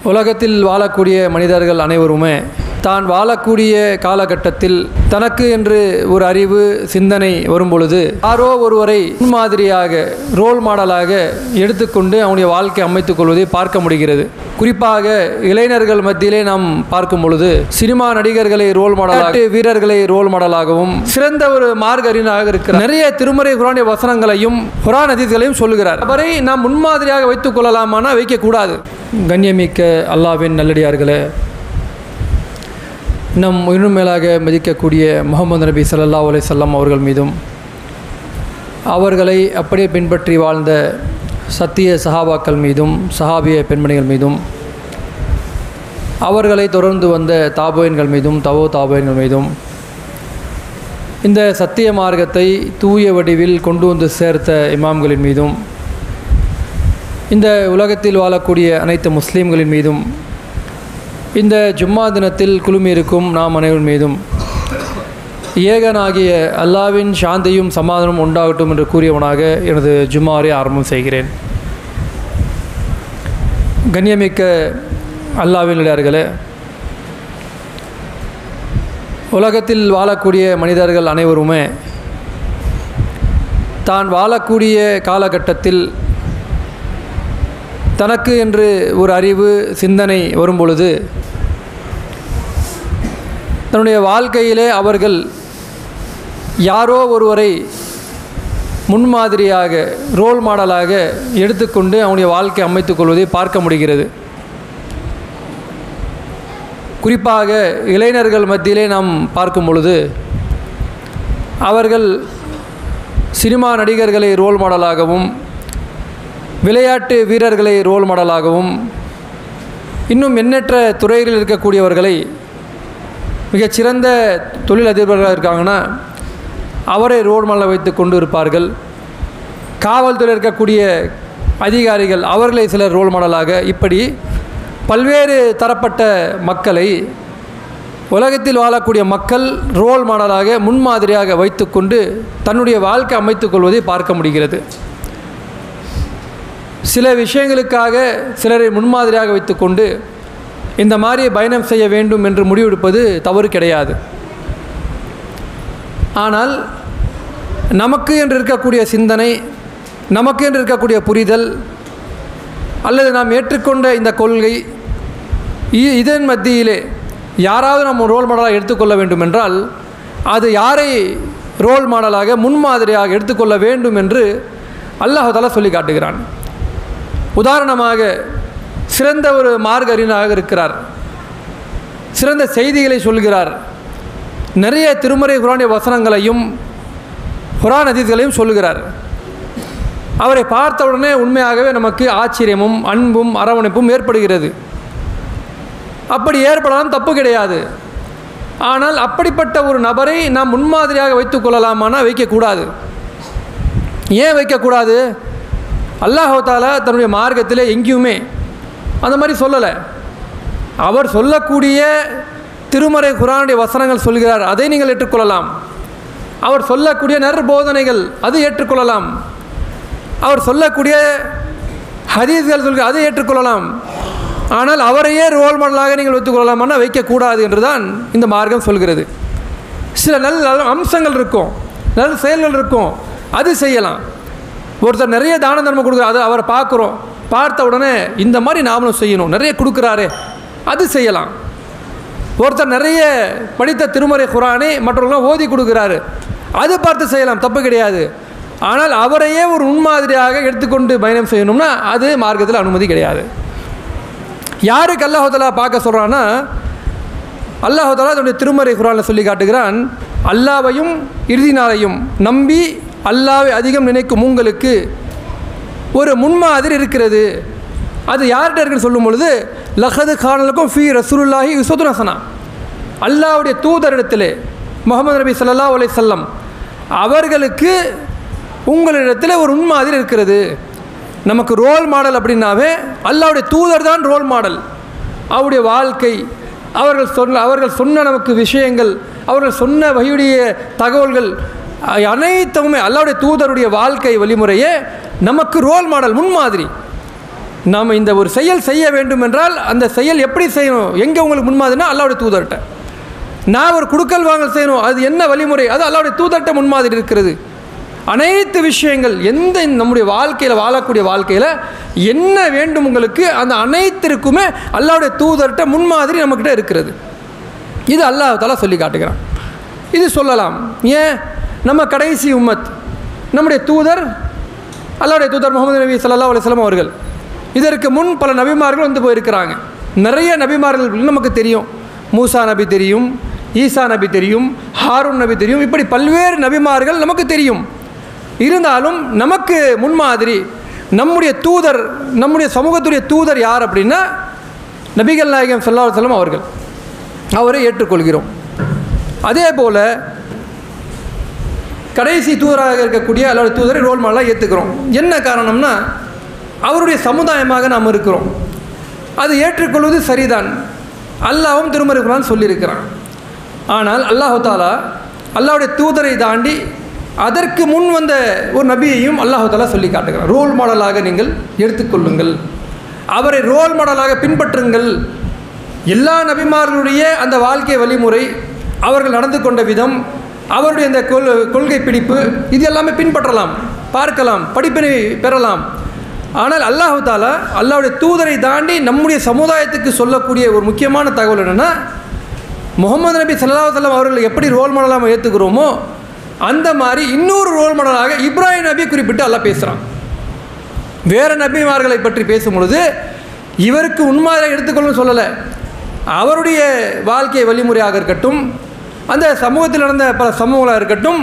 உலகத்தில் வாழக்கூடிய மனிதர்கள் அனைவருமே தான் வாழக்கூடிய காலகட்டத்தில் தனக்கு என்று ஒரு அறிவு சிந்தனை வரும்பொழுது யாரோ ஒருவரை முன்மாதிரியாக ரோல் மாடலாக எடுத்துக்கொண்டு அவனுடைய வாழ்க்கை அமைத்துக் கொள்வதை பார்க்க முடிகிறது. குறிப்பாக இளைஞர்கள் மத்தியிலே நாம் பார்க்கும் பொழுது சினிமா நடிகர்களை ரோல் மாடலாக, வீரர்களை ரோல் மாடலாகவும், சிறந்த ஒரு மார்க்கறிஞராக இருக்கிறார். நிறைய திருமறை குர்ஆனுடைய வசனங்களையும் குர்ஆன் ஹதீஸ்களையும் சொல்லுகிறார். அவரை நாம் முன்மாதிரியாக வைத்துக் கொள்ளலாமானா வைக்கக்கூடாது. கண்ணியமிக்க அல்லாஹ்வின் நல்லடியார்களே, நம் இன்னும் மேலாக மதிக்கக்கூடிய முஹம்மது நபி ஸல்லல்லாஹு அலைஹி வஸல்லம் அவர்கள் மீதும் அவர்களை அப்படியே பின்பற்றி வாழ்ந்த சத்திய சஹாபாக்கள் மீதும் சஹாபிய பெண்மணிகள் மீதும் அவர்களை தொடர்ந்து வந்த தாபோயின்கள் மீதும் தாபோயின்கள் மீதும் இந்த சத்திய மார்க்கத்தை தூய வடிவில் கொண்டு வந்து சேர்த்த இமாம்களின் மீதும் இந்த உலகத்தில் வாழக்கூடிய அனைத்து முஸ்லீம்களின் மீதும் இந்த ஜும்மா தினத்தில் குழுமியிருக்கும் நாம் அனைவரின் மீதும் ஏகனாகிய அல்லாஹ்வின் சாந்தியும் சமாதானமும் உண்டாகட்டும் என்று கூறியவனாக எனது ஜும்மாவை ஆரம்பம் செய்கிறேன். கண்ணியமிக்க அல்லாஹ்வின் நல்லடியார்களே, உலகத்தில் வாழக்கூடிய மனிதர்கள் அனைவருமே தான் வாழக்கூடிய காலகட்டத்தில் தனக்கு என்று ஒரு அறிவு சிந்தனை வரும்பொழுது தன்னுடைய வாழ்க்கையிலே அவர்கள் யாரோ ஒருவரை முன்மாதிரியாக ரோல் மாடலாக எடுத்துக்கொண்டு அவனுடைய வாழ்க்கை அமைத்துக் கொள்வதை பார்க்க முடிகிறது. குறிப்பாக இளைஞர்கள் மத்தியிலே நாம் பார்க்கும் பொழுது அவர்கள் சினிமா நடிகர்களை ரோல் மாடலாகவும், விளையாட்டு வீரர்களை ரோல் மாடலாகவும், இன்னும் எண்ணற்ற துறைகளில் இருக்கக்கூடியவர்களை மிகச்சிறந்த தொழிலதிபர்களாக இருக்காங்கன்னா அவரை ரோல் மாடலாக வைத்து கொண்டு இருப்பார்கள். காவல்துறையில் இருக்கக்கூடிய அதிகாரிகள் அவர்களை சிலர் ரோல் மாடலாக, இப்படி பல்வேறு தரப்பட்ட மக்களை உலகத்தில் வாழக்கூடிய மக்கள் ரோல் மாடலாக முன்மாதிரியாக வைத்துக்கொண்டு தன்னுடைய வாழ்க்கை அமைத்துக் கொள்வதை பார்க்க முடிகிறது. சில விஷயங்களுக்காக சிலரை முன்மாதிரியாக வைத்துக்கொண்டு இந்த மாதிரி பயணம் செய்ய வேண்டும் என்று முடிவெடுப்பது தவறு கிடையாது. ஆனால் நமக்கு என்று இருக்கக்கூடிய சிந்தனை, நமக்கு என்று இருக்கக்கூடிய புரிதல் அல்லது நாம் ஏற்றுக்கொண்ட இந்த கொள்கை, இதன் மத்தியிலே யாராவது நம்ம ரோல் மாடலாக எடுத்துக்கொள்ள வேண்டும் என்றால் அது யாரை ரோல் மாடலாக முன்மாதிரியாக எடுத்துக்கொள்ள வேண்டும் என்று அல்லாஹ் தஆலா சொல்லி காட்டுகிறான். உதாரணமாக சிறந்த ஒரு மார்க்க அறிஞராக இருக்கிறார், சிறந்த செய்திகளை சொல்கிறார், நிறைய திருமறை குர்ஆனுடைய வசனங்களையும் குர்ஆன் ஹதீஸ்களையும் சொல்லுகிறார். அவரை பார்த்தவுடனே உண்மையாகவே நமக்கு ஆச்சரியமும் அன்பும் அரவணைப்பும் ஏற்படுகிறது. அப்படி ஏற்படலாம், தப்பு கிடையாது. ஆனால் அப்படிப்பட்ட ஒரு நபரை நாம் முன்மாதிரியாக வைத்துக் கொள்ளலாமானா வைக்கக்கூடாது. ஏன் வைக்கக்கூடாது? அல்லாஹ் தஆலா தன்னுடைய மார்க்கத்திலே எங்கேயுமே அந்த மாதிரி சொல்லலை. அவர் சொல்லக்கூடிய திருமறை குர்ஆனுடைய வசனங்கள் சொல்கிறார், அதை நீங்கள் ஏற்றுக்கொள்ளலாம். அவர் சொல்லக்கூடிய நற்போதனைகள் அது ஏற்றுக்கொள்ளலாம். அவர் சொல்லக்கூடிய ஹதீஸ்கள் சொல்கிற அதை ஏற்றுக்கொள்ளலாம். ஆனால் அவரையே ரோல் மாடலாக நீங்கள் வைத்துக்கொள்ளலாம்னா வைக்கக்கூடாது என்று தான் இந்த மார்க்கம் சொல்கிறது. சில நல்ல அம்சங்கள் இருக்கும், நல்ல செயல்கள் இருக்கும், அது செய்யலாம். ஒருத்தர் நிறைய தான தர்மம் கொடுக்குறாரு, அதை அவரை பார்க்குறோம், பார்த்த உடனே இந்த மாதிரி நாமளும் செய்யணும், நிறைய கொடுக்குறாரு, அது செய்யலாம். ஒருத்தர் நிறைய படித்த திருமறை குர்ஆனை மற்றவர்களாம் ஓதி கொடுக்குறாரு, அது பார்த்து செய்யலாம், தப்பு கிடையாது. ஆனால் அவரையே ஒரு முன்மாதிரியாக எடுத்துக்கொண்டு பயணம் செய்யணும்னா அது மார்க்கத்தில் அனுமதி கிடையாது. யாருக்கு அல்லாஹ் தஆலா பார்க்க சொல்கிறான்னா, அல்லாஹ் தஆலா தன்னுடைய திருமறை குர்ஆனில் சொல்லி காட்டுகிறான், அல்லாஹ்வையும் இறுதி நாளையும் நம்பி அல்லாஹ்வை அதிகம் நினைக்கும் உங்களுக்கு ஒரு முன்மாதிரி இருக்கிறது. அது யார்கிட்ட இருக்குன்னு சொல்லும் பொழுது லகது கானலுக்கும் ஃபீ ரசூலுல்லாஹி உஸ்வத்துன் ஹஸனா, அல்லாஹ்வுடைய தூதரிடத்திலே முஹம்மது நபி ஸல்லல்லாஹு அலைஹி வஸல்லம் அவர்களுக்கு உங்களிடத்தில் ஒரு முன்மாதிரி இருக்கிறது. நமக்கு ரோல் மாடல் அப்படின்னாவே அல்லாஹ்வுடைய தூதர் தான் ரோல் மாடல். அவருடைய வாழ்க்கை, அவர்கள் சொன்ன நமக்கு விஷயங்கள், அவர்கள் சொன்ன வஹீயுடைய தகவல்கள் அனைத்துமே அல்லாஹ்வுடைய தூதருடைய வாழ்க்கை வழிமுறையே நமக்கு ரோல் மாடல், முன்மாதிரி. நாம் இந்த ஒரு செயல் செய்ய வேண்டும் என்றால் அந்த செயல் எப்படி செய்யணும், எங்கே உங்களுக்கு முன்மாதிரினா அல்லாஹ்வுடைய தூதர்கிட்ட. நான் ஒரு குடுக்கல் வாங்கல் செய்யணும், அது என்ன வழிமுறை, அது அல்லாஹ்வுடைய தூதர்கிட்ட முன்மாதிரி இருக்கிறது. அனைத்து விஷயங்கள் எந்த நம்முடைய வாழ்க்கையில் வாழக்கூடிய வாழ்க்கையில் என்ன வேண்டும் உங்களுக்கு, அந்த அனைத்திற்குமே அல்லாஹ்வுடைய தூதர்கிட்ட முன்மாதிரி நம்மக்கிட்ட இருக்கிறது. இது அல்லாஹ் தஆலா சொல்லி காட்டுகிறான். இது சொல்லலாம். ஏன் நம்ம கடைசி உம்மத், நம்முடைய தூதர் அல்லாஹ்வுடைய தூதர் முஹம்மது நபி ஸல்லல்லாஹு அலைஹி வஸல்லம் அவர்கள். இதற்கு முன் பல நபிமார்கள் வந்து போயிருக்கிறாங்க. நிறைய நபிமார்கள் நமக்கு தெரியும். மூசா நபி தெரியும், ஈசா நபி தெரியும், ஹாரூன் நபி தெரியும், இப்படி பல்வேறு நபிமார்கள் நமக்கு தெரியும். இருந்தாலும் நமக்கு முன்மாதிரி நம்முடைய தூதர், நம்முடைய சமூகத்துடைய தூதர் யார் அப்படின்னா நபிகள் நாயகம் ஸல்லல்லாஹு அலைஹி வஸல்லம் அவர்கள். அவரை ஏற்றுக்கொள்கிறோம். அதே போல் கடைசி தூதராக இருக்கக்கூடிய அல்லாஹ்வுடைய தூதரை ரோல் மாடலாக ஏற்றுக்கிறோம். என்ன காரணம்னா அவருடைய சமுதாயமாக நாம் இருக்கிறோம். அது ஏற்றுக்கொள்வது சரிதான். அல்லாஹ்வும் திருமறை குர்ஆன் சொல்லியிருக்கிறான். ஆனால் அல்லாஹ் தஆலா அல்லாஹ்வுடைய தூதரை தாண்டி அதற்கு முன் வந்த ஒரு நபியையும் அல்லாஹ் தஆலா சொல்லி காட்டுகிறான். ரோல் மாடலாக நீங்கள் எடுத்துக்கொள்ளுங்கள், அவரை ரோல் மாடலாக பின்பற்றுங்கள். எல்லா நபிமார்களுடைய அந்த வாழ்க்கை வழிமுறை, அவர்கள் நடந்து கொண்ட விதம், அவருடைய அந்த கொள்கை பிடிப்பு, இது எல்லாமே பின்பற்றலாம், பார்க்கலாம், படிப்பினை பெறலாம். ஆனால் அல்லாஹ் தஆலா அல்லாஹ்வுடைய தூதரை தாண்டி நம்முடைய சமுதாயத்துக்கு சொல்லக்கூடிய ஒரு முக்கியமான தகவல் என்னென்னா, முஹம்மது நபி ஸல்லல்லாஹு அலைஹி வஸல்லம் அவர்களை எப்படி ரோல் மாடலாக ஏற்றுக்கிறோமோ அந்த மாதிரி இன்னொரு ரோல் மாடலாக இப்ராஹிம் நபியை குறிப்பிட்டு அல்லாஹ் பேசுகிறான். வேறு நபிமார்களை பற்றி பேசும் பொழுது இவருக்கு உண்மையாக எடுத்துக்கொள்ளணும்னு சொல்லலை. அவருடைய வாழ்க்கை வழிமுறையாக இருக்கட்டும், அந்த சமூகத்தில் நடந்த பல சமூகங்களாக இருக்கட்டும்,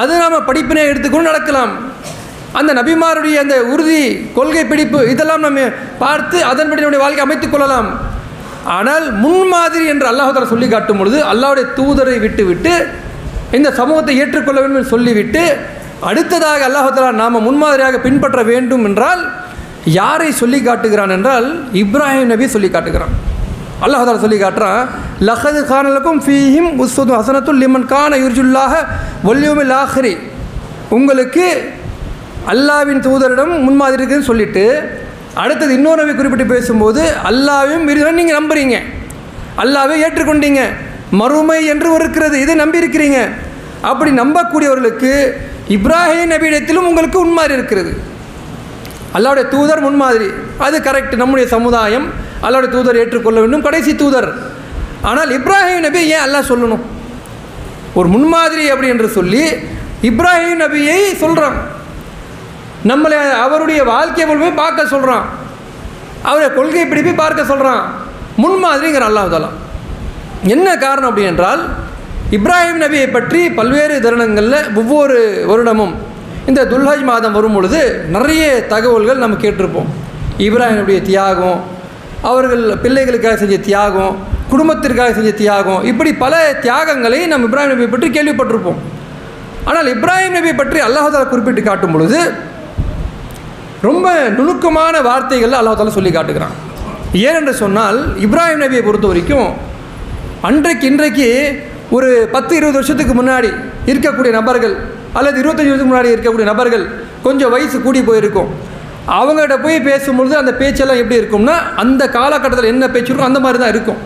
அது நாம் படிப்பினை எடுத்துக்கொண்டு நடக்கலாம். அந்த நபிமாருடைய அந்த உறுதி, கொள்கை பிடிப்பு, இதெல்லாம் நம்ம பார்த்து அதன்படி நம்முடைய வாழ்க்கை அமைத்துக் கொள்ளலாம். ஆனால் முன்மாதிரி என்று அல்லாஹ் தஆலா சொல்லி காட்டும் பொழுது அல்லாஹ்வுடைய தூதரை விட்டு இந்த சமூகத்தை ஏற்றுக்கொள்ள வேண்டும் என்று சொல்லிவிட்டு அடுத்ததாக அல்லாஹ் தஆலா நாம் முன்மாதிரியாக பின்பற்ற வேண்டும் என்றால் யாரை சொல்லி காட்டுகிறான் என்றால் இப்ராஹிம் நபி சொல்லி காட்டுகிறான். அல்லாஹ் தஆலா சொல்லி காட்டுறான், லகத் கான லக்கும் ஃபீஹிம் உஸ்வத்துன் ஹஸனத்துன் லிமன் கான யுர்ஜுல்லாஹ வல் யௌமில் ஆஹிர். உங்களுக்கு அல்லாஹ்வின் தூதரிடம் முன்மாதிரி இருக்குன்னு சொல்லிட்டு அடுத்தது இன்னொரு நபி குறிப்பிட்டு பேசும்போது அல்லாஹ்வையும் நீங்கள் நம்புறீங்க, அல்லாஹ்வை ஏற்றுக்கொண்டீங்க, மறுமை என்று இருக்கிறது, இதை நம்பியிருக்கிறீங்க. அப்படி நம்பக்கூடியவர்களுக்கு இப்ராஹிம் நபியிடத்திலும் உங்களுக்கு முன்மாதிரி இருக்கிறது. அல்லாஹ்வுடைய தூதர் முன்மாதிரி, அது கரெக்ட். நம்முடைய சமுதாயம் அல்லாஹ்வுடைய தூதர் ஏற்றுக்கொள்ள வேண்டும், கடைசி தூதர். ஆனால் இப்ராஹிம் நபி ஏன் அல்லாஹ் சொல்லணும்? ஒரு முன்மாதிரி அப்படி என்று சொல்லி இப்ராஹிம் நபியை சொல்கிறான். நம்மளை அவருடைய வாழ்க்கையை போய் பார்க்க சொல்கிறான், அவருடைய கொள்கை பிடிப்பை பார்க்க சொல்கிறான், முன்மாதிரிங்கிற அல்லாஹ் தஆலா. என்ன காரணம் அப்படி என்றால் இப்ராஹிம் நபியை பற்றி பல்வேறு தருணங்களில் ஒவ்வொரு வருடமும் இந்த துல்ஹஜ் மாதம் வரும் பொழுது நிறைய தகவல்கள் நம்ம கேட்டிருப்போம். இப்ராஹிம் நபியுடைய தியாகம், அவர்கள் பிள்ளைகளுக்காக செஞ்ச தியாகம், குடும்பத்திற்காக செஞ்ச தியாகம், இப்படி பல தியாகங்களை நம்ம இப்ராஹிம் நபியை பற்றி கேள்விப்பட்டிருப்போம். ஆனால் இப்ராஹிம் நபியை பற்றி அல்லாஹ் தஆலா குறிப்பிட்டு காட்டும் பொழுது ரொம்ப நுணுக்கமான வார்த்தைகள் அல்லாஹ் தஆலா சொல்லி காட்டுகிறான். ஏனென்று சொன்னால் இப்ராஹிம் நபியை பொறுத்த வரைக்கும் இன்றைக்கு ஒரு 10-20 வருஷத்துக்கு முன்னாடி இருக்கக்கூடிய நபர்கள் அல்லது 25 வருஷத்துக்கு முன்னாடி இருக்கக்கூடிய நபர்கள் கொஞ்சம் வயசு கூடி போயிருக்கும். அவங்ககிட்ட போய் பேசும்பொழுது அந்த பேச்செல்லாம் எப்படி இருக்கும்னா அந்த காலகட்டத்தில் என்ன பேச்சு இருக்கும் அந்த மாதிரி தான் இருக்கும்.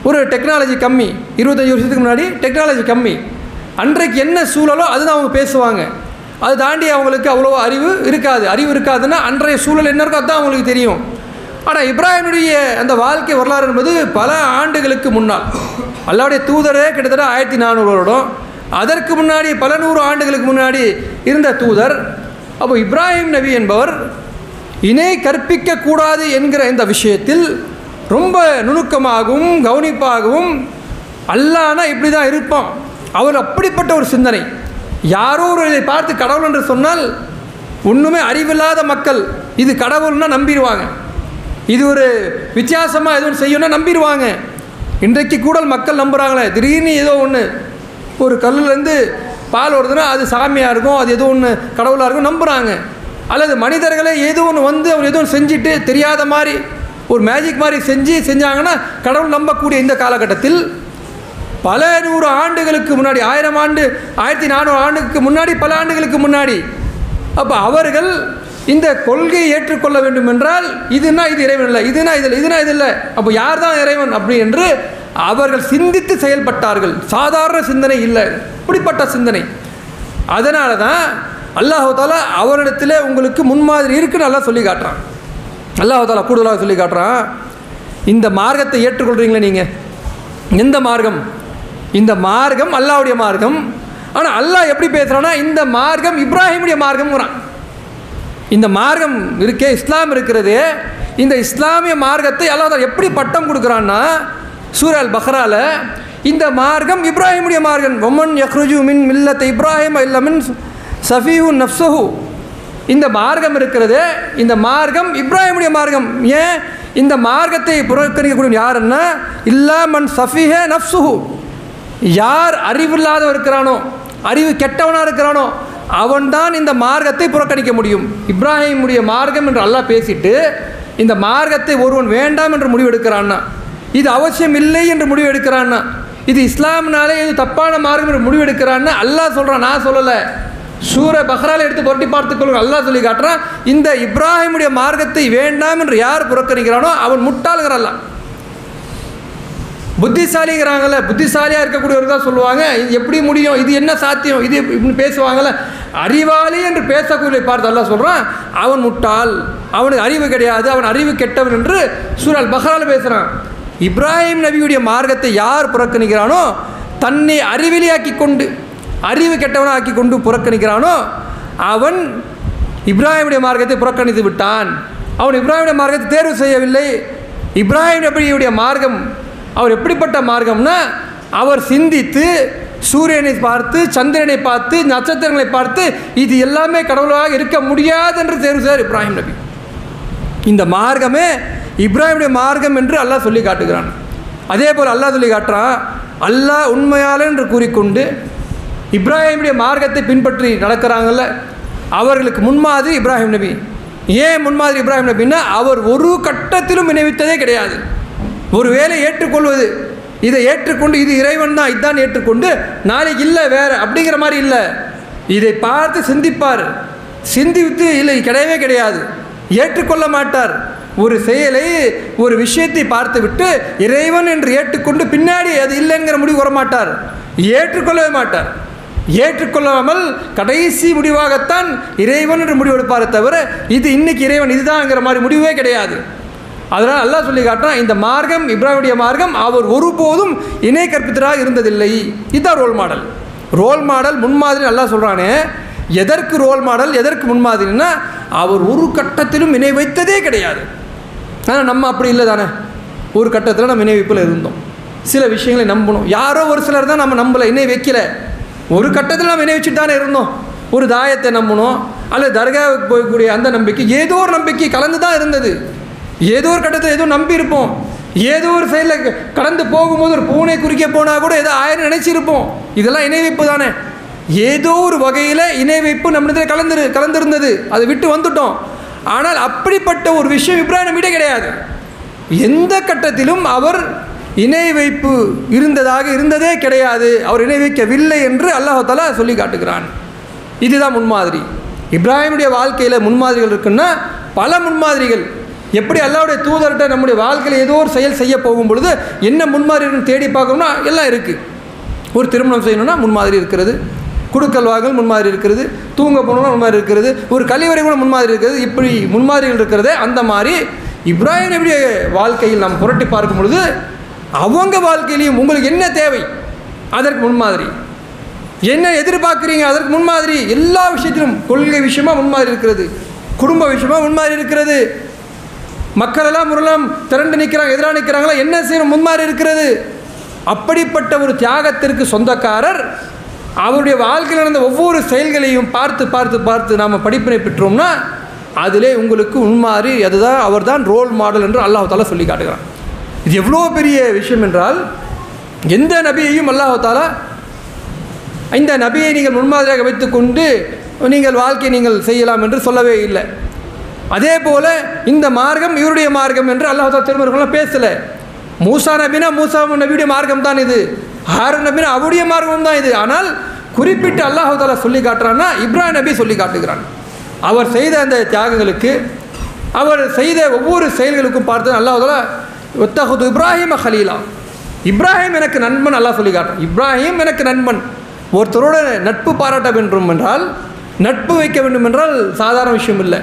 ஒரு டெக்னாலஜி கம்மி, 25 வருஷத்துக்கு முன்னாடி டெக்னாலஜி கம்மி, அன்றைக்கு என்ன சூழலோ அதுதான் அவங்க பேசுவாங்க. அது தாண்டி அவங்களுக்கு அவ்வளோ அறிவு இருக்காதுன்னா அன்றைய சூழல் என்ன இருக்கோ அதுதான் அவங்களுக்கு தெரியும். ஆனால் இப்ராஹிமுடைய அந்த வாழ்க்கை வரலாறு என்பது பல ஆண்டுகளுக்கு முன்னால், அல்லாஹ்வுடைய தூதரே கிட்டத்தட்ட 1400 வருடம், அதற்கு முன்னாடி பல 100 ஆண்டுகளுக்கு முன்னாடி இருந்த தூதர். அப்போ இப்ராஹிம் நபி என்பவர் இணை கற்பிக்கக்கூடாது என்கிற இந்த விஷயத்தில் ரொம்ப நுணுக்கமாகவும் கவனிப்பாகவும், அல்லாஹ்னா இப்படி தான் இருப்பான், அவர் அப்படிப்பட்ட ஒரு சிந்தனை. யாரோ ஒரு இதை பார்த்து கடவுள் என்று சொன்னால் ஒன்றுமே அறிவில்லாத மக்கள் இது கடவுள்னா நம்பிடுவாங்க, இது ஒரு வித்தியாசமாக எதுவும் செய்யணும்னா நம்பிடுவாங்க. இன்றைக்கு கூட மக்கள் நம்புகிறாங்களே, திடீர்னு ஏதோ ஒன்று ஒரு கல்லுலேருந்து பால் வருதுன்னா அது சாமியாக இருக்கும், அது ஏதோ ஒன்று கடவுளாக இருக்கும் நம்புகிறாங்க. அல்லது மனிதர்களே ஏதோ ஒன்று வந்து அவர் ஏதோ ஒன்று செஞ்சுட்டு தெரியாத மாதிரி ஒரு மேஜிக் மாதிரி செஞ்சாங்கன்னா கடவுள் நம்பக்கூடிய இந்த காலகட்டத்தில் பல 100 ஆண்டுகளுக்கு முன்னாடி, 1000 ஆண்டு 1400 ஆண்டுக்கு முன்னாடி, பல ஆண்டுகளுக்கு முன்னாடி, அப்போ அவர்கள் இந்த கொள்கையை ஏற்றுக்கொள்ள வேண்டும் என்றால் இதுனா இது இறைவன் இல்லை, இதுனா இது இல்லை, அப்போ யார் தான் இறைவன் அப்படி என்று அவர்கள் சிந்தித்து செயல்பட்டார்கள். சாதாரண சிந்தனை இல்லை, இப்படிப்பட்ட சிந்தனை. அதனால தான் அல்லாஹ் தஆலா அவரிடத்தில் உங்களுக்கு முன்மாதிரி இருக்குன்னு நல்லா சொல்லி காட்டுறான். அல்லாஹ் தஆலா கூடுதலாக சொல்லி காட்டுறான், இந்த மார்க்கத்தை ஏற்றுக்கொள்கிறீங்களே நீங்கள், எந்த மார்க்கம்? இந்த மார்க்கம் அல்லாஹ்வுடைய மார்க்கம். ஆனால் அல்லாஹ் எப்படி பேசுகிறான்னா இந்த மார்க்கம் இப்ராஹிமுடைய மார்க்கம்ங்கிறான். இந்த மார்க்கம் இருக்கே, இஸ்லாம் இருக்கிறது, இந்த இஸ்லாமிய மார்க்கத்தை அல்லாஹ் தஆலா எப்படி பட்டம் கொடுக்குறான்னா சூரா அல் பக்ரால இந்த மார்க்கம் இப்ராஹிமுடைய மார்க்கம். வமன் யக்ருஜு மின் மில்லத் இப்ராஹிம் இல்ல மின் சஃபிஹு நஃப்ஸஹு. இந்த மார்க்கம் இருக்கிறது, இந்த மார்க்கம் இப்ராஹிமுடைய மார்க்கம். ஏன் இந்த மார்க்கத்தை புறக்கணிக்கக்கூடிய யாருன்னா இல்லா மன் சஃபிஹ நஃப்ஸஹு, யார் அறிவில்லாதவன் இருக்கிறானோ, அறிவு கெட்டவனாக இருக்கிறானோ அவன்தான் இந்த மார்க்கத்தை புறக்கணிக்க முடியும். இப்ராஹிமுடைய மார்க்கம் என்று அல்லாஹ் பேசிட்டு இந்த மார்க்கத்தை ஒருவன் வேண்டாம் என்று முடிவெடுக்கிறான்னா, இது அவசியம் இல்லை என்று முடிவெடுக்கிறான்னா, இது இஸ்லாம்னாலே இது தப்பான மார்க்கம் என்று முடிவெடுக்கிறான்னு அல்லாஹ் சொல்கிறான், நான் சொல்லலை. சூரா பக்ரால எடுத்து புரட்டி பார்த்துக்கொள்ளுங்க. அல்லாஹ் சொல்லி காட்டுறான், இந்த இப்ராஹிமுடைய மார்க்கத்தை வேண்டாம் என்று யார் புறக்கணிக்கிறானோ அவன் முட்டாளுங்கிறான். புத்திசாலிங்கிறாங்கல்ல, புத்திசாலியாக இருக்கக்கூடியவர்கள் தான் சொல்லுவாங்க இது எப்படி முடியும், இது என்ன சாத்தியம், இது இப்படின்னு பேசுவாங்கள்ல. அறிவாளி என்று பேசக்கூடிய பார்த்து அல்லாஹ் சொல்கிறான் அவன் முட்டாள், அவனுக்கு அறிவு கிடையாது, அவன் அறிவு கெட்டவன் என்று சூரா அல் பக்ரால பேசுகிறான். இப்ராஹிம் நபியுடைய மார்க்கத்தை யார் புறக்கணிக்கிறானோ, தன்னை அறிவிலியாக்கி கொண்டு அறிவு கெட்டவனாக ஆக்கி கொண்டு புறக்கணிக்கிறானோ அவன் இப்ராஹிமுடைய மார்க்கத்தை புறக்கணித்து விட்டான். அவன் இப்ராஹிமுடைய மார்க்கத்தை தேர்வு செய்யவில்லை. இப்ராஹிம் நபியுடைய மார்க்கம் அவர் எப்படிப்பட்ட மார்க்கம்னா, அவர் சிந்தித்து சூரியனை பார்த்து சந்திரனை பார்த்து நட்சத்திரங்களை பார்த்து இது எல்லாமே கடவுளாக இருக்க முடியாது என்று தேர்வு செய்தார் இப்ராஹிம் நபி. இந்த மார்க்கமே இப்ராஹிமுடைய மார்க்கம் என்று அல்லாஹ் சொல்லி காட்டுகிறான். அதே போல் அல்லாஹ் சொல்லி காட்டுறான், அல்லாஹ் உண்மையாளன் என்று கூறிக்கொண்டு இப்ராஹிமுடைய மார்க்கத்தை பின்பற்றி நடக்கிறாங்கல்ல, அவர்களுக்கு முன்மாதிரி இப்ராஹிம் நபி. ஏன் முன்மாதிரி இப்ராஹிம் நபின்னா, அவர் ஒரு கட்டத்திலும் வினைவித்ததே கிடையாது. ஒரு வேலை ஏற்றுக்கொள்வது, இதை ஏற்றுக்கொண்டு இது இறைவன் தான் இதுதான் ஏற்றுக்கொண்டு நாளைக்கு இல்லை வேறு அப்படிங்கிற மாதிரி இல்லை. இதை பார்த்து சிந்திப்பார், சிந்தித்து இல்லை கிடையவே கிடையாது, ஏற்றுக்கொள்ள மாட்டார். ஒரு செயலை ஒரு விஷயத்தை பார்த்து விட்டு இறைவன் என்று ஏற்றுக்கொண்டு பின்னாடி அது இல்லைங்கிற முடிவு வரமாட்டார், ஏற்றுக்கொள்ளவே மாட்டார். ஏற்றுக்கொள்ளாமல் கடைசி முடிவாகத்தான் இறைவன் என்று முடிவெடுப்பாரே தவிர இது இன்னைக்கு இறைவன் இதுதான்ங்கிற மாதிரி முடிவே கிடையாது. அதனால் அல்லாஹ் சொல்லி காட்டினா இந்த மார்க்கம் இப்ராஹிமுடைய மார்க்கம் அவர் ஒருபோதும் இணை கற்பித்தராக இருந்ததில்லை. இதுதான் ரோல் மாடல். ரோல் மாடல் முன்மாதிரி அல்லாஹ் சொல்கிறானே, எதற்கு ரோல் மாடல் எதற்கு முன்மாதிரின்னா அவர் ஒரு கட்டத்திலும் இணை வைத்ததே கிடையாது. ஆனால் நம்ம அப்படி இல்லை தானே, ஒரு கட்டத்தில் நம்ம இணை வைப்பில் இருந்தோம், சில விஷயங்களை நம்பணும். யாரோ ஒரு சிலர் தான் நம்ம நம்பலை, இணை வைக்கல. ஒரு கட்டத்தில் நம்ம இணை வச்சுட்டு தானே இருந்தோம். ஒரு தாயத்தை நம்பணும் அல்லது தர்காவுக்கு போகக்கூடிய அந்த நம்பிக்கை ஏதோ ஒரு நம்பிக்கை கலந்து தான் இருந்தது. ஏதோ ஒரு கட்டத்தில் ஏதோ நம்பி இருப்போம், ஏதோ ஒரு சைடில் கடந்து போகும்போது ஒரு பூனை குறிக்க போனால் கூட ஏதோ ஆயிரம் நினைச்சிருப்போம். இதெல்லாம் இணை வைப்பு தானே. ஏதோ ஒரு வகையில் இணை வைப்பு நம்மிடத்தில் கலந்திருந்தது, அதை விட்டு வந்துட்டோம். ஆனால் அப்படிப்பட்ட ஒரு விஷயம் இப்ராஹிம் நபியிடம் கிடையாது. எந்த கட்டத்திலும் அவர் இணை வைப்பு இருந்ததே கிடையாது, அவர் இணை வைக்கவில்லை என்று அல்லாஹ் தஆலா சொல்லி காட்டுகிறான். இதுதான் முன்மாதிரி. இப்ராஹிமுடைய வாழ்க்கையில் முன்மாதிரிகள் இருக்குன்னா பல முன்மாதிரிகள். எப்படி அல்லாஹ்வுடைய தூதர்கிட்ட நம்முடைய வாழ்க்கையில் ஏதோ ஒரு செயல் செய்ய போகும் பொழுது என்ன முன்மாதிரின்னு தேடி பார்க்கணும்னா எல்லாம் இருக்குது. ஒரு திருமணம் செய்யணும்னா முன்மாதிரி இருக்கிறது, குடுக்கல் வாங்கல் முன்மாதிரி இருக்கிறது, தூங்க போகணும்னா முன்மாதிரி இருக்கிறது, ஒரு கழிவறை கூட முன்மாதிரி இருக்கிறது. இப்படி முன்மாதிரிகள் இருக்கிறதே, அந்த மாதிரி இப்ராஹிம் நபியுடைய வாழ்க்கையில் நாம் புரட்டி பார்க்கும் பொழுது அவங்க வாழ்க்கையிலையும் உங்களுக்கு என்ன தேவை அதற்கு முன்மாதிரி, என்ன எதிர்பார்க்குறீங்க அதற்கு முன்மாதிரி, எல்லா விஷயத்திலும் கொள்கை விஷயமாக முன்மாதிரி இருக்கிறது, குடும்ப விஷயமாக முன்மாதிரி இருக்கிறது. மக்கள் எல்லாம் முறையெல்லாம் திரண்டு நிற்கிறாங்க, எதிராக நிற்கிறாங்களா, என்ன செய்யணும் முன்மாதிரி இருக்கிறது. அப்படிப்பட்ட ஒரு தியாகத்திற்கு சொந்தக்காரர். அவருடைய வாழ்க்கையில் நடந்த ஒவ்வொரு செயல்களையும் பார்த்து பார்த்து பார்த்து நாம் படிப்பினை பெற்றோம்னா அதிலே உங்களுக்கு முன்மாதிரி, அதுதான் அவர் தான் ரோல் மாடல் என்று அல்லாஹ் தஆலா சொல்லி காட்டுகிறான். இது எவ்வளோ பெரிய விஷயம் என்றால், எந்த நபியையும் அல்லாஹ் தஆலா இந்த நபியை நீங்கள் முன்மாதிரியாக வைத்துக்கொண்டு நீங்கள் வாழ்க்கையை நீங்கள் செய்யலாம் என்று சொல்லவே இல்லை. அதே போல் இந்த மார்க்கம் இவருடைய மார்க்கம் என்று அல்லாஹ் தஆலா திருமறையில் பேசலை. மூசா நபினா மூசா நபியுடைய மார்க்கம் தான் இது, ஹாரூன் நபினா அவருடைய மார்க்கம் தான் இது. ஆனால் குறிப்பிட்டு அல்லாஹ் தஆலா சொல்லி காட்டுறான்னா இப்ராஹிம் நபி சொல்லி காட்டுகிறான். அவர் செய்த அந்த தியாகங்களுக்கு, அவர் செய்த ஒவ்வொரு செயல்களுக்கும் பார்த்து அல்லாஹ் தஆலா வத்தஹது இப்ராஹிம ஹலீலா, இப்ராஹிம் எனக்கு நண்பன் அல்லாஹ் சொல்லி காட்டுறான். இப்ராஹிம் எனக்கு நண்பன். ஒருத்தரோட நட்பு பாராட்ட வேண்டும் என்றால், நட்பு வைக்க வேண்டும் என்றால் சாதாரண விஷயம் இல்லை.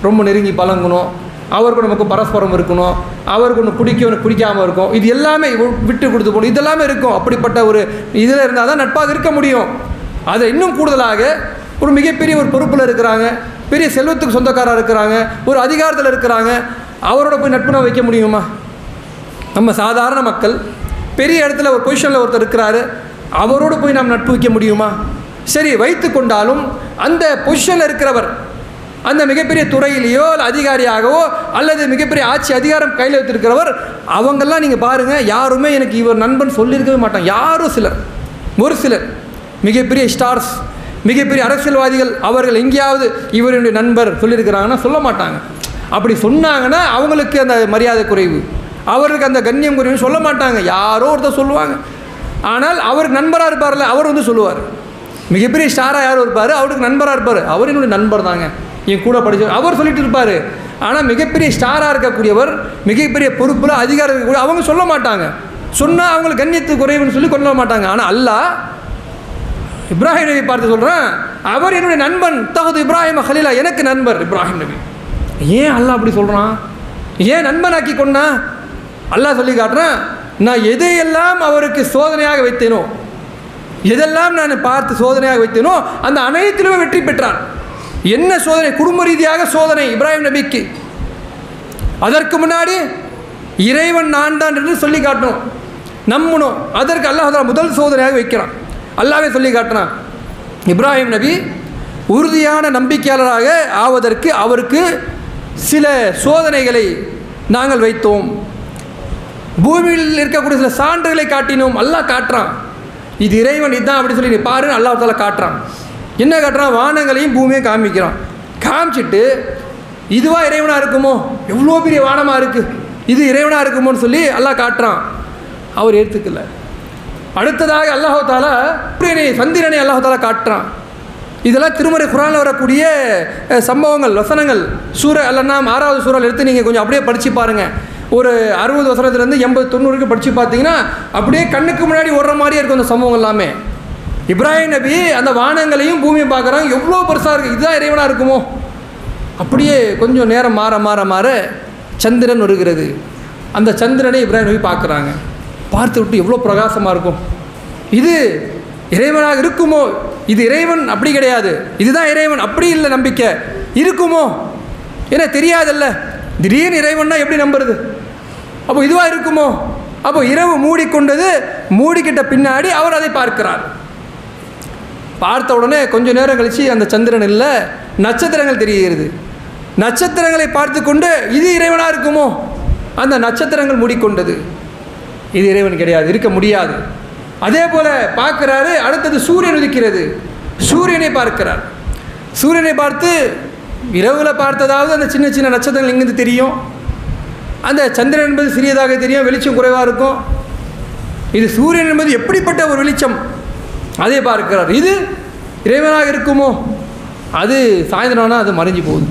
ரொம்ப நெருங்கி பழங்கணும், அவருக்கு நமக்கு பரஸ்பரம் இருக்கணும், அவருக்கு ஒன்று பிடிக்கும் ஒன்று பிடிக்காமல் இருக்கும், இது எல்லாமே விட்டு கொடுத்து போகணும், இதெல்லாமே இருக்கும். அப்படிப்பட்ட ஒரு இதில் இருந்தால் தான் நட்பாக இருக்க முடியும். அதை இன்னும் கூடுதலாக ஒரு மிகப்பெரிய ஒரு பொறுப்பில் இருக்கிறாங்க, பெரிய செல்வத்துக்கு சொந்தக்காராக இருக்கிறாங்க, ஒரு அதிகாரத்தில் இருக்கிறாங்க, அவரோட போய் நட்பு நம்ம வைக்க முடியுமா? நம்ம சாதாரண மக்கள் பெரிய இடத்துல ஒரு பொசிஷனில் ஒருத்தர் இருக்கிறாரு, அவரோடு போய் நாம் நட்பு வைக்க முடியுமா? சரி, வைத்து கொண்டாலும் அந்த பொசிஷனில் இருக்கிறவர், அந்த மிகப்பெரிய துறையிலேயோ இல்லை அதிகாரியாகவோ அல்லது மிகப்பெரிய ஆட்சி அதிகாரம் கையில் வைத்திருக்கிறவர், அவங்கெல்லாம் நீங்கள் பாருங்கள், யாருமே எனக்கு இவர் நண்பன் சொல்லியிருக்கவே மாட்டாங்க. யாரும் சிலர், ஒரு சிலர் மிகப்பெரிய ஸ்டார்ஸ், மிகப்பெரிய அரசியல்வாதிகள், அவர்கள் எங்கேயாவது இவருடைய நண்பர் சொல்லியிருக்கிறாங்கன்னா சொல்ல மாட்டாங்க. அப்படி சொன்னாங்கன்னா அவங்களுக்கு அந்த மரியாதை குறைவு, அவருக்கு அந்த கண்ணியம் குறைவுன்னு சொல்ல மாட்டாங்க. யாரோ ஒருத்தர் சொல்லுவாங்க. ஆனால் அவருக்கு நண்பராக இருப்பார்ல, அவர் வந்து சொல்லுவார். மிகப்பெரிய ஸ்டாராக யாரும் இருப்பார், அவருக்கு நண்பராக இருப்பார், அவர் என்னுடைய நண்பர் தாங்க, என் கூட படித்த, அவர் சொல்லிட்டு இருப்பார். ஆனால் மிகப்பெரிய ஸ்டாராக இருக்கக்கூடியவர், மிகப்பெரிய பொறுப்பில் அதிகாரம் இருக்கக்கூடிய அவங்க சொல்ல மாட்டாங்க. சொன்னால் அவங்களுக்கு கண்ணியத்து குறைவுன்னு சொல்லி கொள்ள மாட்டாங்க. ஆனால் அல்லாஹ் இப்ராஹிம் நபி பார்த்து சொல்கிறேன், அவர் என்னுடைய நண்பன், தகுது இப்ராஹிம் ஹலீலா, எனக்கு நண்பர் இப்ராஹிம் நபி. ஏன் அல்லாஹ் அப்படி சொல்கிறான்? ஏன் நண்பனாக்கி கொண்டா? அல்லாஹ் சொல்லி காட்டுறேன், நான் எதையெல்லாம் அவருக்கு சோதனையாக வைத்தேனோ, எதெல்லாம் நான் பார்த்து சோதனையாக வைத்தேனோ அந்த அனைத்திலுமே வெற்றி பெற்றான். என்ன சோதனை? குடும்ப ரீதியாக சோதனை இப்ராஹிம் நபிக்கு. அதற்கு முன்னாடி இறைவன் நான் தான் என்று சொல்லி காட்டணும், நம்பணும். அதற்கு அல்லாஹ் முதல் சோதனையாக வைக்கிறான். அல்லாஹ்வே சொல்லி காட்டினான், இப்ராஹிம் நபி உறுதியான நம்பிக்கையாளராக ஆவதற்கு அவருக்கு சில சோதனைகளை நாங்கள் வைத்தோம், பூமியில் இருக்கக்கூடிய சில சான்றுகளை காட்டினோம். அல்லாஹ் காட்டுறான், இது இறைவன் இதுதான் அப்படி சொல்லி நீ பாரு. அல்லாஹ் தஆலா காட்டுறான். என்ன காட்டுறான்? வானங்களையும் பூமியையும் காமிக்கிறான். காமிச்சிட்டு இதுவா இறைவனாக இருக்குமோ, எவ்வளோ பெரிய வானமாக இருக்குது, இது இறைவனாக இருக்குமோன்னு சொல்லி அல்லாஹ் காட்டுறான். அவர் ஏற்றுக்கல. அடுத்ததாக அல்லாஹ் தஆலா சந்திரனை அல்லாஹ் தஆலா காட்டுறான். இதெல்லாம் திருமறை குர்ஆனில் வரக்கூடிய சம்பவங்கள், வசனங்கள். சூரா அல்-அன்ஆம் 6வது சூறாவில் எடுத்து நீங்கள் கொஞ்சம் அப்படியே படித்து பாருங்கள். ஒரு 60 வசனத்துலேருந்து 80-90 படித்து பார்த்தீங்கன்னா அப்படியே கண்ணுக்கு முன்னாடி ஓடுற மாதிரியே இருக்கும் அந்த சம்பவம் எல்லாமே. இப்ராஹிம் நபி அந்த வானங்களையும் பூமியை பார்க்குறாங்க, எவ்வளோ பெருசாக இருக்குது, இதுதான் இறைவனாக இருக்குமோ. அப்படியே கொஞ்சம் நேரம் மாற மாற மாற சந்திரன் வருகிறது. அந்த சந்திரனை இப்ராஹிம் நபி பார்க்குறாங்க. பார்த்து விட்டு எவ்வளோ பிரகாசமாக இருக்கும், இது இறைவனாக இருக்குமோ, இது இறைவன் அப்படி கிடையாது, இதுதான் இறைவன் அப்படி இல்லை, நம்பிக்கை இருக்குமோ, ஏன்னா தெரியாதல்ல, திடீர்னு இறைவன்னா எப்படி நம்புறது? அப்போ இதுவாக இருக்குமோ? அப்போ இரவு மூடிக்கொண்டது, மூடிக்கிட்ட பின்னாடி அவர் அதை பார்க்கிறார். பார்த்த உடனே கொஞ்சம் நேரம் கழித்து அந்த சந்திரன் இல்லை, நட்சத்திரங்கள் தெரிகிறது. நட்சத்திரங்களை பார்த்து கொண்டு இது இறைவனாக இருக்குமோ? அந்த நட்சத்திரங்கள் மூடிக்கொண்டது, இது இறைவன் கிடையாது, இருக்க முடியாது. அதே போல் பார்க்குறாரு. அடுத்தது சூரியன் உதிக்கிறது, சூரியனை பார்க்கிறார். சூரியனை பார்த்து இரவில் பார்த்ததாவது அந்த சின்ன சின்ன நட்சத்திரங்கள் எங்கேருந்து தெரியும், அந்த சந்திரன் என்பது சிறியதாக தெரியும், வெளிச்சம் குறைவாக இருக்கும். இது சூரியன் என்பது எப்படிப்பட்ட ஒரு வெளிச்சம், அதை பார்க்கிறார். இது இறைவனாக இருக்குமோ? அது சாயந்தரம்னா அது மறைஞ்சு போகுது.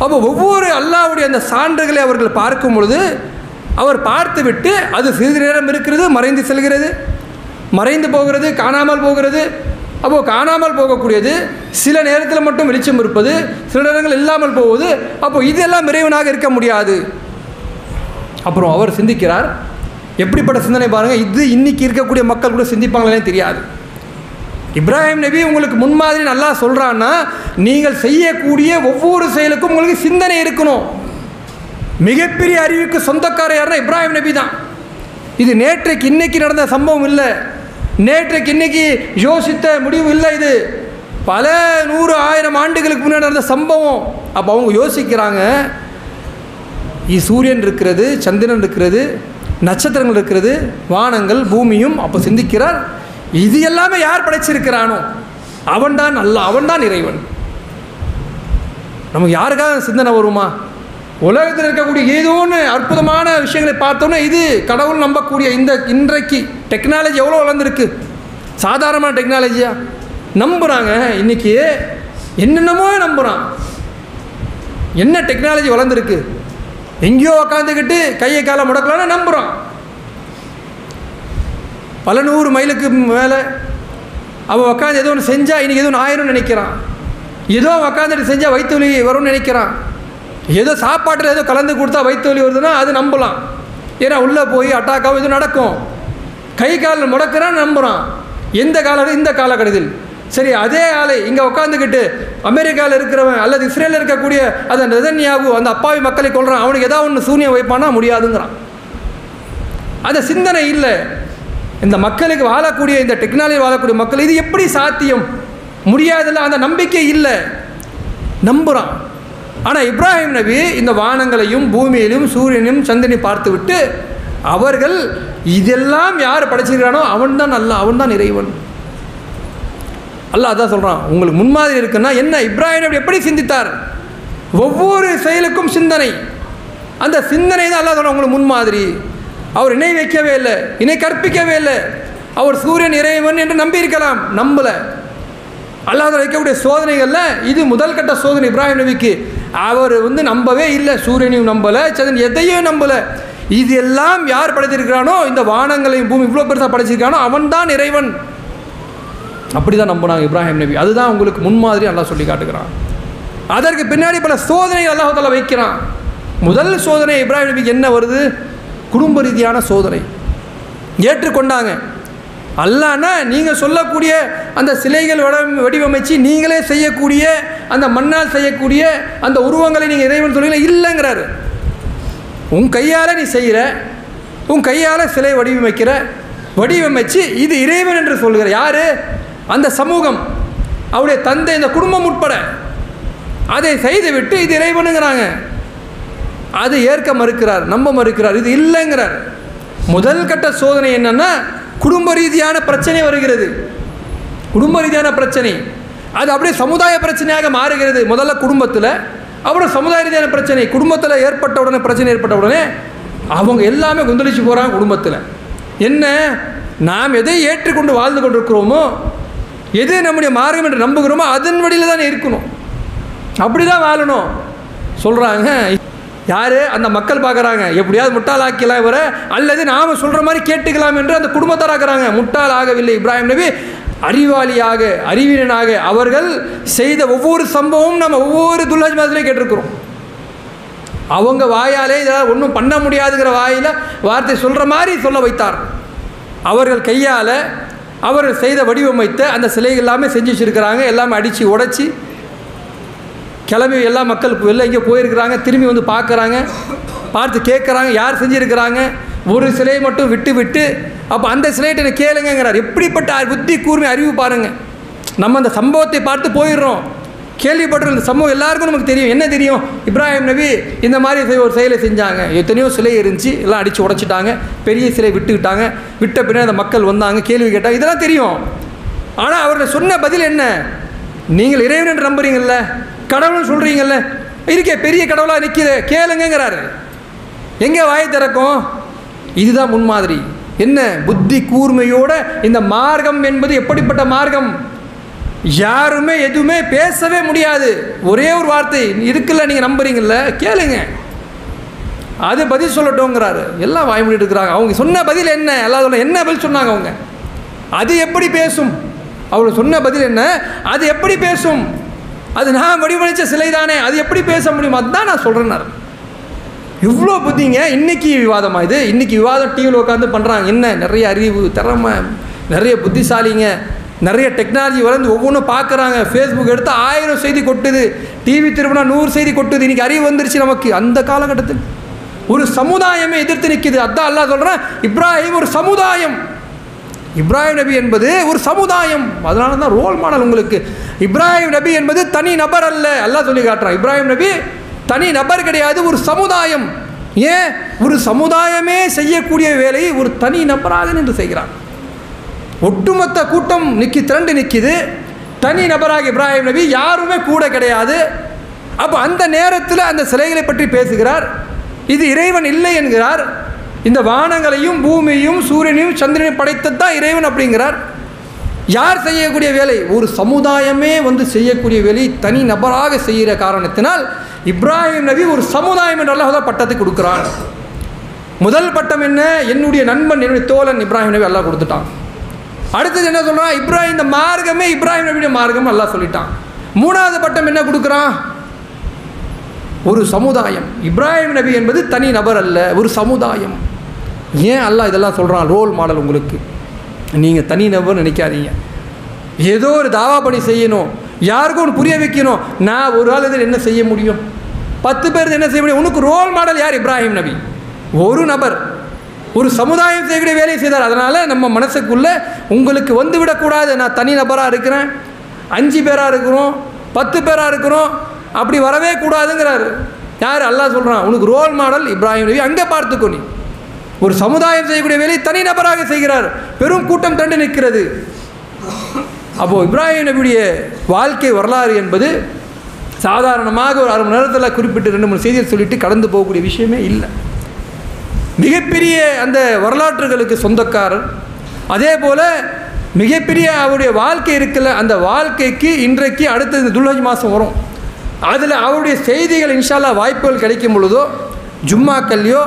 அப்போ ஒவ்வொரு அல்லாஹ்வுடைய அந்த சான்றுகளை அவர்கள் பார்க்கும் பொழுது அவர் பார்த்து விட்டு அது சிறிது நேரம் இருக்கிறது, மறைந்து செல்கிறது, மறைந்து போகிறது, காணாமல் போகிறது. அப்போது காணாமல் போகக்கூடியது, சில நேரத்தில் மட்டும் வெளிச்சம் இருப்பது, சில நேரங்கள் இல்லாமல் போவது. அப்போது இதெல்லாம் இறைவனாக இருக்க முடியாது. அப்புறம் அவர் சிந்திக்கிறார். எப்படிப்பட்ட சிந்தனை பாருங்கள், இது இன்றைக்கி இருக்கக்கூடிய மக்கள் கூட சிந்திப்பாங்களே தெரியாது. இப்ராஹிம் நபி உங்களுக்கு முன்மாதிரி நல்லா சொல்கிறான்னா, நீங்கள் செய்யக்கூடிய ஒவ்வொரு செயலுக்கும் உங்களுக்கு சிந்தனை இருக்கணும். மிகப்பெரிய அறிவுக்கு சொந்தக்காரர் யாருன்னா இப்ராஹிம் நபி தான். இது நேற்றைக்கு இன்னைக்கு நடந்த சம்பவம் இல்லை, நேற்றைக்கு இன்னைக்கு யோசித்த முடிவு இல்லை, இது பல 100-1000 ஆண்டுகளுக்கு முன்னாடி நடந்த சம்பவம். அப்போ அவங்க யோசிக்கிறாங்க, சூரியன் இருக்கிறது, சந்திரன் இருக்கிறது, நட்சத்திரங்கள் இருக்கிறது, வானங்கள் பூமியும். அப்போ சிந்திக்கிறார், இது எல்லாமே யார் படைச்சிருக்கிறானோ அவன்தான் அல்லாஹ், அவன்தான் இறைவன். நமக்கு யாருக்காக சிந்தனை வருமா? உலகத்தில் இருக்கக்கூடிய ஏதோ ஒன்று அற்புதமான விஷயங்களை பார்த்தோன்னே இது கடவுள் நம்பக்கூடிய இன்றைக்கு டெக்னாலஜி எவ்வளோ வளர்ந்துருக்கு, சாதாரணமான டெக்னாலஜியாக நம்புகிறாங்க. இன்றைக்கி என்னென்னமோ நம்புகிறான். என்ன டெக்னாலஜி வளர்ந்துருக்கு. எங்கேயோ உக்காந்துக்கிட்டு கையை காலை முடக்கலான்னு நம்புகிறோம். பல 100 மைலுக்கு மேலே அவன் உக்காந்து ஏதோ ஒன்று செஞ்சால் இன்றைக்கி எதுவும் ஆயிரும்னு நினைக்கிறான். ஏதோ உக்காந்துட்டு செஞ்சால் வயிற்று வலி வரும்னு நினைக்கிறான். ஏதோ சாப்பாட்டில் ஏதோ கலந்து கொடுத்தா வயிற்று வலி வருதுன்னா அது நம்பலாம். ஏன்னா உள்ளே போய் அட்டாக்காவும் இது நடக்கும். கை காலில் முடக்கிறான்னு நம்புகிறான். எந்த இந்த காலகட்டத்தில் சரி அதே ஆளை இங்கே உட்காந்துக்கிட்டு அமெரிக்காவில் இருக்கிறவன் அல்லது இஸ்ரேலில் இருக்கக்கூடிய அந்த நெதன்யாகு அந்த அப்பாவி மக்களை கொள்கிறான். அவனுக்கு ஏதாவது ஒன்று சூனியம் வைப்பானா முடியாதுங்கிறான். அந்த சிந்தனை இல்லை. இந்த மக்களுக்கு வாழக்கூடிய இந்த டெக்னாலஜி வாழக்கூடிய மக்கள் இது எப்படி சாத்தியம்? முடியாதில்ல. அந்த நம்பிக்கை இல்லை, நம்புகிறான். ஆனால் இப்ராஹிம் நபி இந்த வானங்களையும் பூமியிலும் சூரியனையும் சந்திரனையும் பார்த்து விட்டு அவர்கள் இதெல்லாம் யார் படைச்சிருக்கிறானோ அவன் தான் அல்ல, அவன் தான் இறைவன். அல்லாஹ் அதான் சொல்கிறான். உங்களுக்கு முன்மாதிரி இருக்குன்னா என்ன? இப்ராஹிம் நபி எப்படி சிந்தித்தார்? ஒவ்வொரு செயலுக்கும் சிந்தனை. அந்த சிந்தனை தான் அல்லாஹ் சொல்கிறான் உங்களுக்கு முன்மாதிரி. அவர் இணை வைக்கவே இல்லை, இணை கற்பிக்கவே இல்லை. அவர் சூரியன் இறைவன் என்று நம்பியிருக்கலாம், நம்பலை. அல்லாஹ் வைக்கக்கூடிய சோதனைகளில் இது முதல் கட்ட சோதனை இப்ராஹிம் நபிக்கு. அவர் நம்பவே இல்லை, சூரியனையும் நம்பலை, சந்திரன் எதையும் நம்பலை. இது எல்லாம் யார் படைத்திருக்கிறானோ, இந்த வானங்களையும் பூமி இவ்வளோ பெருசாக படைச்சிருக்கானோ அவன் தான் இறைவன். அப்படி தான் நம்பினாங்க இப்ராஹிம் நபி. அதுதான் உங்களுக்கு முன்மாதிரி அல்லாஹ் சொல்லி காட்டுகிறான். அதற்கு பின்னாடி பல சோதனைகள் அல்லாஹ் தஆலா வைக்கிறான். முதல் சோதனை இப்ராஹிம் நபிக்கு என்ன வருது? குடும்ப ரீதியான சோதனை. ஏற்றுக்கொண்டாங்க. அல்லாஹ்னா நீங்கள் சொல்லக்கூடிய அந்த சிலைகள் வடிவமைச்சு நீங்களே செய்யக்கூடிய அந்த மண்ணால் செய்யக்கூடிய அந்த உருவங்களை நீங்கள் இறைவன் சொல்லுங்களா? இல்லைங்கிறாரு. உன் கையால் நீ செய்கிற, உன் கையால் சிலை வடிவமைச்சு இது இறைவன் என்று சொல்கிற யார்? அந்த சமூகம், அவருடைய தந்தை, இந்த குடும்பம் உட்பட அதை செய்துவிட்டு இது இறைவனுங்கிறாங்க. அது ஏற்க மறுக்கிறார், நம்ப மறுக்கிறார், இது இல்லைங்கிறார். முதல் கட்ட சோதனை என்னன்னா குடும்ப ரீதியான பிரச்சனை வருகிறது. குடும்ப ரீதியான பிரச்சனை அது அப்படியே சமுதாய பிரச்சனையாக மாறுகிறது. முதல்ல குடும்பத்தில், அப்புறம் சமுதாய ரீதியான பிரச்சனை. குடும்பத்தில் ஏற்பட்ட உடனே பிரச்சனை ஏற்பட்ட உடனே அவங்க எல்லாமே கொந்தளிச்சு போகிறாங்க. குடும்பத்தில் என்ன, நாம் எதை ஏற்றுக்கொண்டு வாழ்ந்து கொண்டிருக்கிறோமோ, எது நம்முடைய மார்க்கம் என்று நம்புகிறோமோ அதன் வழியில் தான் இருக்கணும், அப்படி தான் வாழணும் சொல்கிறாங்க. யார்? அந்த மக்கள் பார்க்குறாங்க. எப்படியாவது முட்டாளாக்கலாம் இவரை, அல்லது நாம் சொல்கிற மாதிரி கேட்டுக்கலாம் என்று அந்த குடும்பத்தாராக்குறாங்க. முட்டாள் ஆகவில்லை இப்ராஹிம் நபி, அறிவாளியாக, அறிவியனாக அவர்கள் செய்த ஒவ்வொரு சம்பவமும் நம்ம ஒவ்வொரு துல்ஹஜ் மாதத்திலே கேட்டிருக்கிறோம். அவங்க வாயாலே இதெல்லாம் ஒன்றும் பண்ண முடியாதுங்கிற வாயில் வார்த்தை சொல்கிற மாதிரி சொல்ல வைத்தார். அவர்கள் கையால் அவர்கள் செய்த வடிவமைத்த அந்த சிலைகள் எல்லாமே செஞ்சு வச்சுருக்கிறாங்க. எல்லாமே அடித்து உடைச்சி கிளம்பி எல்லா மக்களுக்கு வெளில எங்கேயோ போயிருக்கிறாங்க. திரும்பி வந்து பார்க்குறாங்க, பார்த்து கேட்குறாங்க யார் செஞ்சுருக்கிறாங்க. ஒரு சிலையை மட்டும் விட்டு அப்போ அந்த சிலையிட்ட கேளுங்கிறார். எப்படிப்பட்ட புத்தி கூர்மை, அறிவு பாருங்கள். நம்ம அந்த சம்பவத்தை பார்த்து போயிடுறோம், கேள்விப்பட்டிருக்க இந்த சம்பவம் எல்லாருக்கும் நமக்கு தெரியும். என்ன தெரியும்? இப்ராஹிம் நபி இந்த மாதிரி ஒரு செயலை செஞ்சாங்க. எத்தனையோ சிலை இருந்துச்சு, எல்லாம் அடித்து உடைச்சிட்டாங்க. பெரிய சிலை விட்டுக்கிட்டாங்க. விட்ட பின்னாடி அந்த மக்கள் வந்தாங்க, கேள்வி கேட்டாங்க, இதெல்லாம் தெரியும். ஆனால் அவர்கள் சொன்ன பதில் என்ன? நீங்கள் இறைவன் என்று நம்புறீங்கல்ல, கடவுள்னு சொல்கிறீங்கல்ல, இருக்கே பெரிய கடவுளாக நிற்கிது, கேளுங்கிறாரு. எங்கே வாயை திறக்கும்? இதுதான் முன்மாதிரி. என்ன புத்தி கூர்மையோட இந்த மார்க்கம் என்பது எப்படிப்பட்ட மார்க்கம்? யாருமே எதுவுமே பேசவே முடியாது. ஒரே ஒரு வார்த்தை இருக்குல்ல, நீங்கள் நம்புறீங்கல்ல, கேளுங்க, அது பதில் சொல்லட்டோங்கிறாரு. எல்லாம் வாய் மூடிட்டு இருக்கிறாங்க. அவங்க சொன்ன பதில் என்ன? எல்லாம் என்ன பதில் சொன்னாங்க அவங்க? அது எப்படி பேசும்? அவங்க சொன்ன பதில் என்ன? அது எப்படி பேசும்? அது நான் வடிவமைச்ச சிலை தானே, அது எப்படி பேச முடியும்? அதுதான் நான் சொல்கிறேன்னாரு. இவ்வளோ புத்திங்க. இன்றைக்கி விவாதமாக இது? இன்றைக்கி விவாதம் டிவியில் உட்காந்து பண்ணுறாங்க. என்ன நிறைய அறிவு, திறமை, நிறைய புத்திசாலிங்க, நிறைய டெக்னாலஜி வளர்ந்து ஒவ்வொன்றும் பார்க்குறாங்க. ஃபேஸ்புக் எடுத்து 1000 செய்தி கொட்டுது, டிவி திரும்பினா 100 செய்தி கொட்டுது. இன்றைக்கி அறிவு வந்துருச்சு நமக்கு. அந்த காலகட்டத்தில் ஒரு சமுதாயமே எதிர்த்து நிற்கிது. அதான் அல்லாஹ் சொல்கிறேன், இப்ராஹிம் ஒரு சமுதாயம். இப்ராஹிம் நபி என்பது ஒரு சமுதாயம். அதனால தான் ரோல் மாடல் உங்களுக்கு. இப்ராஹிம் நபி என்பது தனி நபர் அல்ல, அல்லாஹ் சொல்லி காட்டுறான். இப்ராஹிம் நபி தனி நபர் கிடையாது, ஒரு சமுதாயம். ஏன்? ஒரு சமுதாயமே செய்யக்கூடிய வேலையை ஒரு தனி நபராக நின்று செய்கிறான். ஒட்டுமொத்த கூட்டம் திரண்டு நிற்கிது, தனி நபராக இப்ராஹிம் நபி, யாருமே கூட கிடையாது. அப்போ அந்த நேரத்தில் அந்த சிலைகளை பற்றி பேசுகிறார். இது இறைவன் இல்லை என்கிறார். இந்த வானங்களையும் பூமியையும் சூரியனையும் சந்திரனையும் படைத்தது தான் இறைவன் அப்படிங்கிறார். யார் செய்யக்கூடிய வேலை? ஒரு சமுதாயமே செய்யக்கூடிய வேலை தனி நபராக செய்கிற காரணத்தினால் இப்ராஹிம் நபி ஒரு சமுதாயம் என்று அல்லாஹ் பட்டத்தை கொடுக்குறான். முதல் பட்டம் என்ன? என்னுடைய நண்பன், என்னுடைய தோழன் இப்ராஹிம் நபி அல்லாஹ் கொடுத்துட்டான். அடுத்தது என்ன சொல்கிறான்? இப்ராஹிம் இந்த மார்க்கமே இப்ராஹிம் நபியுடைய மார்க்கம் அல்லாஹ் சொல்லிட்டான். மூணாவது பட்டம் என்ன கொடுக்குறான்? ஒரு சமுதாயம். இப்ராஹிம் நபி என்பது தனி நபர் அல்ல, ஒரு சமுதாயம். ஏன் அல்லாஹ் இதெல்லாம் சொல்கிறான்? ரோல் மாடல் உங்களுக்கு. நீங்கள் தனி நபர் நினைக்காதீங்க. ஏதோ ஒரு தாவா பணி செய்யணும், யாருக்கும் ஒன்று புரிய வைக்கணும். நான் ஒரு ஆள் இதில் என்ன செய்ய முடியும்? 10 பேர் என்ன செய்ய முடியும்? உனக்கு ரோல் மாடல் யார்? இப்ராஹிம் நபி. ஒரு நபர், ஒரு சமுதாயம் செய்யக்கூடிய வேலையை செய்தார். அதனால் நம்ம மனசுக்குள்ளே உங்களுக்கு வந்து விடக்கூடாது, நான் தனி நபராக இருக்கிறேன், 5 பேராக இருக்கிறோம், 10 பேராக இருக்கிறோம், அப்படி வரவே கூடாதுங்கிறார். யார்? அல்லாஹ் சொல்கிறான், உனக்கு ரோல் மாடல் இப்ராஹிம் நபி. அங்கே பார்த்துக்கோ, நீ ஒரு சமுதாயம் செய்யக்கூடிய வேலையை தனி நபராக செய்கிறார், பெரும் கூட்டம் தண்டு நிற்கிறது. அப்போது இப்ராஹிம் நபியுடைய வாழ்க்கை வரலாறு என்பது சாதாரணமாக ஒரு 1/2 மணி நேரத்தில் குறிப்பிட்டு 2-3 செய்தியை சொல்லிட்டு கடந்து போகக்கூடிய விஷயமே இல்லை. மிகப்பெரிய அந்த வரலாற்றுகளுக்கு சொந்தக்காரர். அதே போல் மிகப்பெரிய அவருடைய வாழ்க்கை இருக்குல்ல, அந்த வாழ்க்கைக்கு இன்றைக்கு அடுத்த இந்த துல்ஹஜ் மாதம் வரும். அதில் அவருடைய செய்திகள் இன்ஷா அல்லாஹ் வாய்ப்புகள் கிடைக்கும் பொழுதோ, ஜும்மாக்கள்லையோ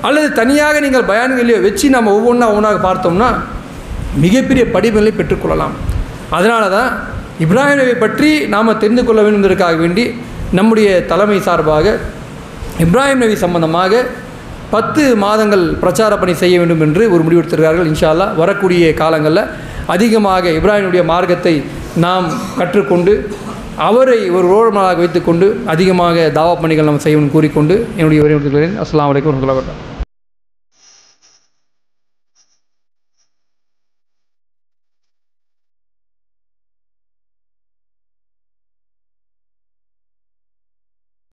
அல்லது தனியாக நீங்கள் பயான்களையோ வச்சு நம்ம ஒவ்வொன்றாக பார்த்தோம்னா மிகப்பெரிய படிப்புகளை பெற்றுக்கொள்ளலாம். அதனால தான் இப்ராஹிம் நபி பற்றி நாம் தெரிந்து கொள்ள வேண்டும் என்பதற்காக வேண்டி நம்முடைய தலைமை சார்பாக இப்ராஹிம் நபி சம்பந்தமாக 10 மாதங்கள் பிரச்சார பணி செய்ய வேண்டும் என்று ஒரு முடிவெடுத்திருக்கிறார்கள். இன்ஷா அல்லாஹ் வரக்கூடிய காலங்களில் அதிகமாக இப்ராஹிமுடைய மார்க்கத்தை நாம் கற்றுக்கொண்டு அவரை ஒரு ரோல்மாலாக வைத்துக்கொண்டு அதிகமாக தாவா பணிகள் நாம் செய்யணும்னு கூறிக்கொண்டு என்னுடைய உரையாற்றுகிறேன். அஸ்ஸலாமு அலைக்கும் வரஹ்மத்துல்லாஹி வபரகாத்துஹு.